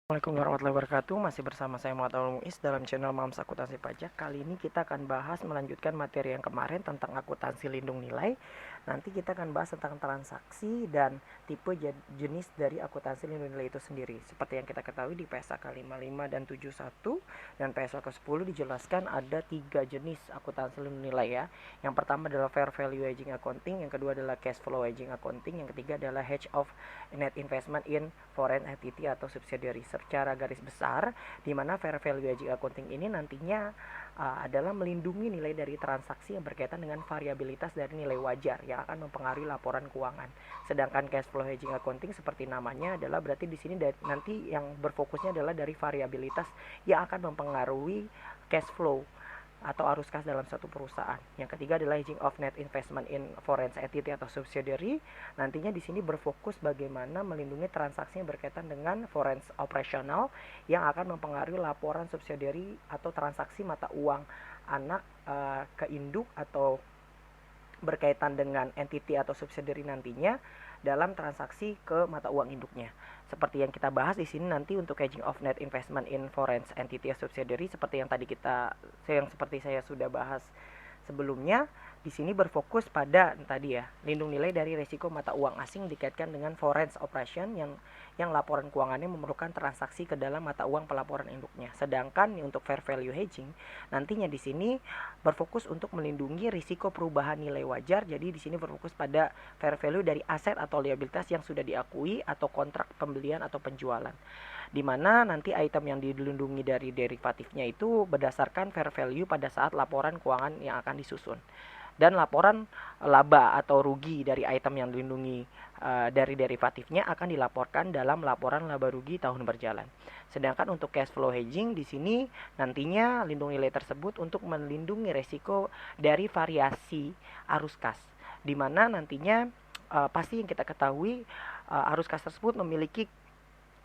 Assalamualaikum warahmatullahi wabarakatuh. Masih bersama saya Muhammad Muiz dalam channel Mams Akuntansi Pajak. Kali ini kita akan bahas melanjutkan materi yang kemarin tentang akuntansi lindung nilai. Nanti kita akan bahas tentang transaksi dan tipe jenis dari akuntansi lindung nilai itu sendiri. Seperti yang kita ketahui di PSAK 55 dan 71 dan PSAK 10 dijelaskan ada 3 jenis akuntansi lindung nilai ya. Yang pertama adalah fair value hedging accounting, yang kedua adalah cash flow hedging accounting, yang ketiga adalah hedge of net investment in foreign entity atau subsidiary. Secara garis besar, di mana fair value hedging accounting ini nantinya adalah melindungi nilai dari transaksi yang berkaitan dengan variabilitas dari nilai wajar yang akan mempengaruhi laporan keuangan. Sedangkan cash flow hedging accounting seperti namanya adalah berarti di sini nanti yang berfokusnya adalah dari variabilitas yang akan mempengaruhi cash flow atau arus kas dalam satu perusahaan. Yang ketiga adalah hedging of net investment in foreign entity atau subsidiary. Nantinya di sini berfokus bagaimana melindungi transaksi yang berkaitan dengan foreign operational yang akan mempengaruhi laporan subsidiary atau transaksi mata uang anak ke induk atau berkaitan dengan entity atau subsidiary nantinya dalam transaksi ke mata uang induknya. Seperti yang kita bahas di sini nanti untuk hedging of net investment in foreign entity subsidiary seperti yang seperti saya sudah bahas sebelumnya, di sini berfokus pada tadi ya, lindung nilai dari risiko mata uang asing dikaitkan dengan foreign operation yang laporan keuangannya memerlukan transaksi ke dalam mata uang pelaporan induknya. Sedangkan untuk fair value hedging nantinya di sini berfokus untuk melindungi risiko perubahan nilai wajar. Jadi di sini berfokus pada fair value dari aset atau liabilitas yang sudah diakui atau kontrak pembelian atau penjualan, di mana nanti item yang dilindungi dari derivatifnya itu berdasarkan fair value pada saat laporan keuangan yang akan disusun. Dan laporan laba atau rugi dari item yang dilindungi dari derivatifnya akan dilaporkan dalam laporan laba rugi tahun berjalan. Sedangkan untuk cash flow hedging di sini nantinya lindung nilai tersebut untuk melindungi resiko dari variasi arus kas, di mana nantinya pasti yang kita ketahui arus kas tersebut memiliki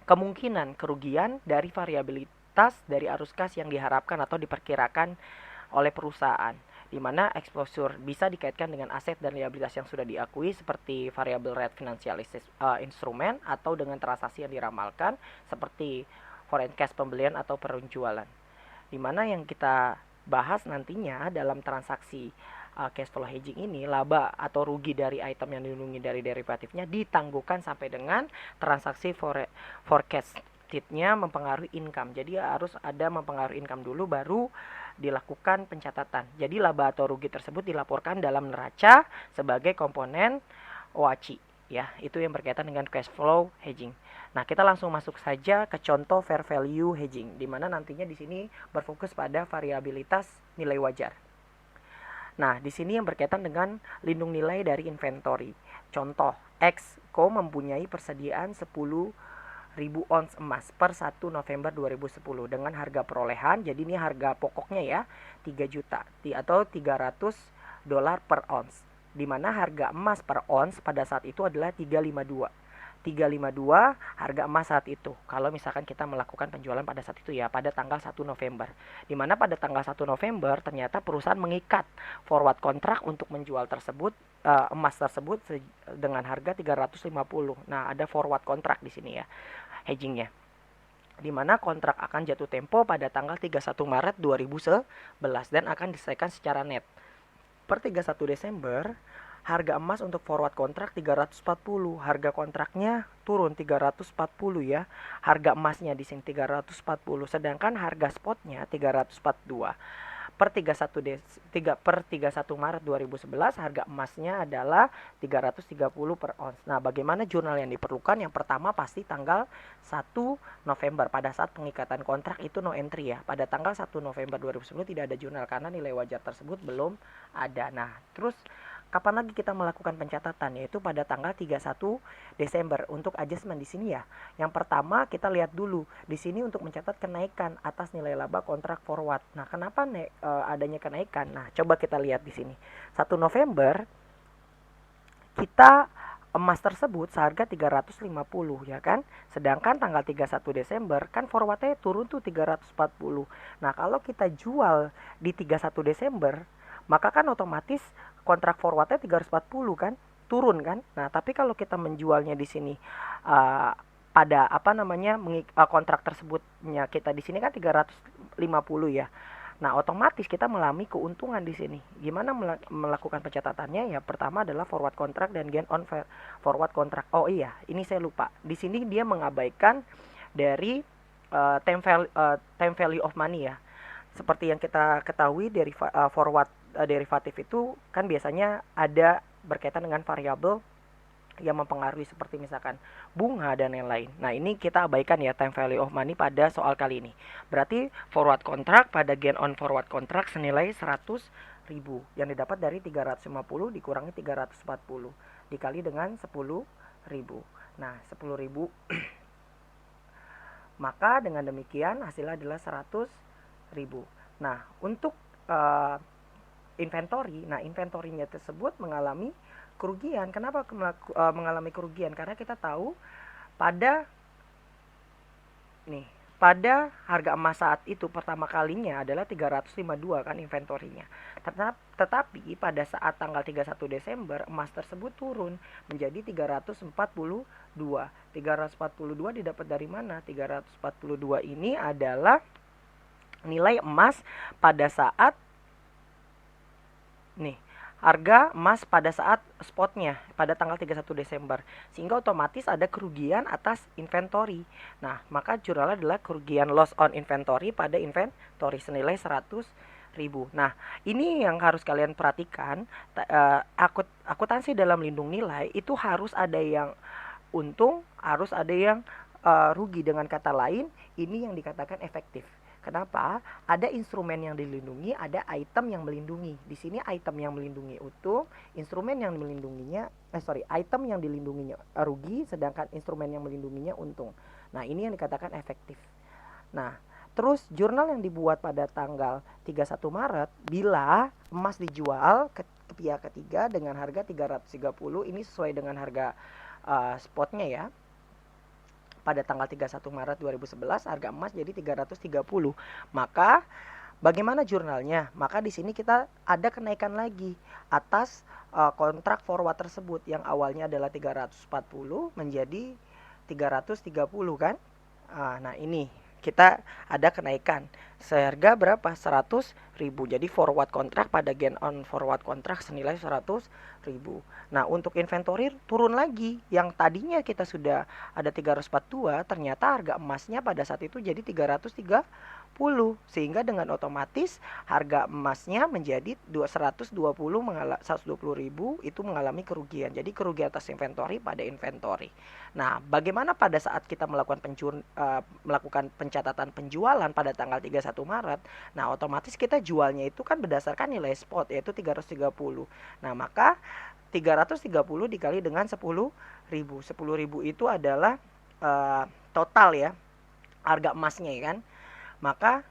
kemungkinan kerugian dari variabilitas dari arus kas yang diharapkan atau diperkirakan oleh perusahaan, di mana exposure bisa dikaitkan dengan aset dan liabilitas yang sudah diakui seperti variable rate financial instrument atau dengan transaksi yang diramalkan seperti foreign cash pembelian atau penjualan, di mana yang kita bahas nantinya dalam transaksi cash flow hedging ini, laba atau rugi dari item yang dilindungi dari derivatifnya ditangguhkan sampai dengan transaksi forecastednya mempengaruhi income. Jadi harus ada mempengaruhi income dulu baru dilakukan pencatatan. Jadi laba atau rugi tersebut dilaporkan dalam neraca sebagai komponen OACI ya. Itu yang berkaitan dengan cash flow hedging. Nah, kita langsung masuk saja ke contoh fair value hedging, di mana nantinya di sini berfokus pada variabilitas nilai wajar. Nah, di sini yang berkaitan dengan lindung nilai dari inventory. Contoh, Exco mempunyai persediaan 10.000 ons emas per 1 November 2010 dengan harga perolehan, jadi ini harga pokoknya ya, 3 juta atau 300 dolar per ons. Di mana harga emas per ons pada saat itu adalah 352 harga emas saat itu. Kalau misalkan kita melakukan penjualan pada saat itu ya, pada tanggal 1 November. Di mana pada tanggal 1 November ternyata perusahaan mengikat forward kontrak untuk menjual tersebut emas tersebut dengan harga 350. Nah, ada forward kontrak di sini ya, hedgingnya. Di mana kontrak akan jatuh tempo pada tanggal 31 Maret 2011 dan akan diselesaikan secara net. Per 31 Desember harga emas untuk forward kontrak 340, harga kontraknya turun 340 ya. Harga emasnya di sini 340, sedangkan harga spotnya 342. Per 31 Maret 2011 harga emasnya adalah 330 per ons. Nah, bagaimana jurnal yang diperlukan? Yang pertama pasti tanggal 1 November pada saat pengikatan kontrak itu no entry ya. Pada tanggal 1 November 2010 tidak ada jurnal karena nilai wajar tersebut belum ada. Nah, terus kapan lagi kita melakukan pencatatan? Yaitu pada tanggal 31 Desember untuk adjustment di sini ya. Yang pertama kita lihat dulu di sini untuk mencatat kenaikan atas nilai laba kontrak forward. Nah, kenapa adanya kenaikan? Nah, coba kita lihat di sini. 1 November kita emas tersebut seharga 350 ya kan. Sedangkan tanggal 31 Desember kan forwardnya turun tuh 340. Nah, kalau kita jual di 31 Desember maka kan otomatis kontrak forwardnya 340 kan, turun kan. Nah, tapi kalau kita menjualnya di sini pada apa namanya kontrak tersebutnya kita di sini kan 350 ya. Nah, otomatis kita mengalami keuntungan di sini. Gimana melakukan pencatatannya? Ya, pertama adalah forward contract dan gain on forward contract. Oh iya, ini saya lupa. Di sini dia mengabaikan dari time value of money ya. Seperti yang kita ketahui dari forward derivatif itu kan biasanya ada berkaitan dengan variabel yang mempengaruhi seperti misalkan bunga dan lain-lain. Nah, ini kita abaikan ya time value of money pada soal kali ini. Berarti forward contract pada gain on forward contract senilai 100.000 yang didapat dari 350 dikurangi 340 dikali dengan 10.000. Nah, 10.000 maka dengan demikian hasilnya adalah 100.000. Nah, untuk inventory, nah inventorinya tersebut mengalami kerugian. Kenapa mengalami kerugian? Karena kita tahu pada harga emas saat itu pertama kalinya adalah 352 kan inventorinya. Tetapi pada saat tanggal 31 Desember emas tersebut turun menjadi 342. 342 didapat dari mana? 342 ini adalah nilai emas pada saat harga emas pada saat spotnya pada tanggal 31 Desember, sehingga otomatis ada kerugian atas inventory. Nah, maka jurnalnya adalah kerugian loss on inventory pada inventory senilai 100.000. Nah, ini yang harus kalian perhatikan. Akuntansi dalam lindung nilai itu harus ada yang untung, harus ada yang rugi. Dengan kata lain, ini yang dikatakan efektif. Kenapa? Ada instrumen yang dilindungi, ada item yang melindungi. Di sini item yang melindungi untung, instrumen yang melindunginya, item yang dilindunginya rugi, sedangkan instrumen yang melindunginya untung. Nah, ini yang dikatakan efektif. Nah, terus jurnal yang dibuat pada tanggal 31 Maret, bila emas dijual ke pihak ketiga dengan harga 330, ini sesuai dengan harga spotnya ya. Pada tanggal 31 Maret 2011 harga emas jadi 330. Maka bagaimana jurnalnya? Maka di sini kita ada kenaikan lagi atas kontrak forward tersebut yang awalnya adalah 340 menjadi 330 kan? Nah, ini kita ada kenaikan seharga berapa? 100.000. Jadi forward kontrak pada gain on forward kontrak senilai 100.000. Nah, untuk inventory turun lagi. Yang tadinya kita sudah ada 342, ternyata harga emasnya pada saat itu jadi 330. Sehingga dengan otomatis harga emasnya menjadi 120.000 itu mengalami kerugian. Jadi kerugian atas inventory pada inventory. Nah, bagaimana pada saat kita melakukan pencatatan penjualan pada tanggal 31 Maret? Nah, otomatis kita jualnya itu kan berdasarkan nilai spot yaitu 330. Nah, maka 330 dikali dengan 10.000. 10.000 itu adalah total ya harga emasnya ya kan. Maka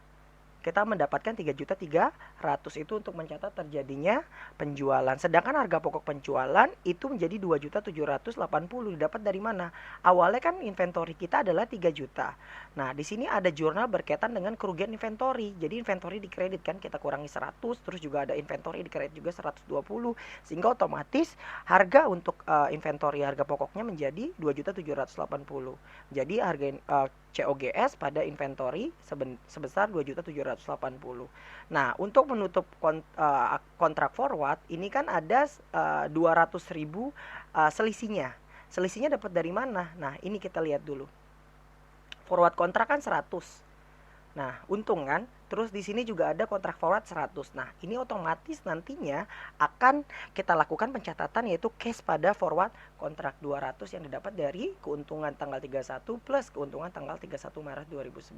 kita mendapatkan 3.300.000 itu untuk mencatat terjadinya penjualan. Sedangkan harga pokok penjualan itu menjadi 2.780. Didapat dari mana? Awalnya kan inventory kita adalah 3 juta. Nah, di sini ada jurnal berkaitan dengan kerugian inventory. Jadi inventory dikredit kan kita kurangi 100, terus juga ada inventory dikredit juga 120, sehingga otomatis harga untuk inventory harga pokoknya menjadi 2.780. Jadi harga COGS pada inventory sebesar 2.780. Nah, untuk menutup kontrak forward ini kan ada 200.000 selisihnya. Selisihnya dapat dari mana? Nah, ini kita lihat dulu. Forward kontrak kan 100. Nah, untung kan? Terus di sini juga ada kontrak forward 100. Nah, ini otomatis nantinya akan kita lakukan pencatatan yaitu cash pada forward kontrak 200 yang didapat dari keuntungan tanggal 31 plus keuntungan tanggal 31 Maret 2011.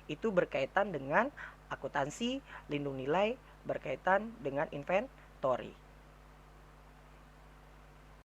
Itu berkaitan dengan akuntansi lindung nilai berkaitan dengan inventory.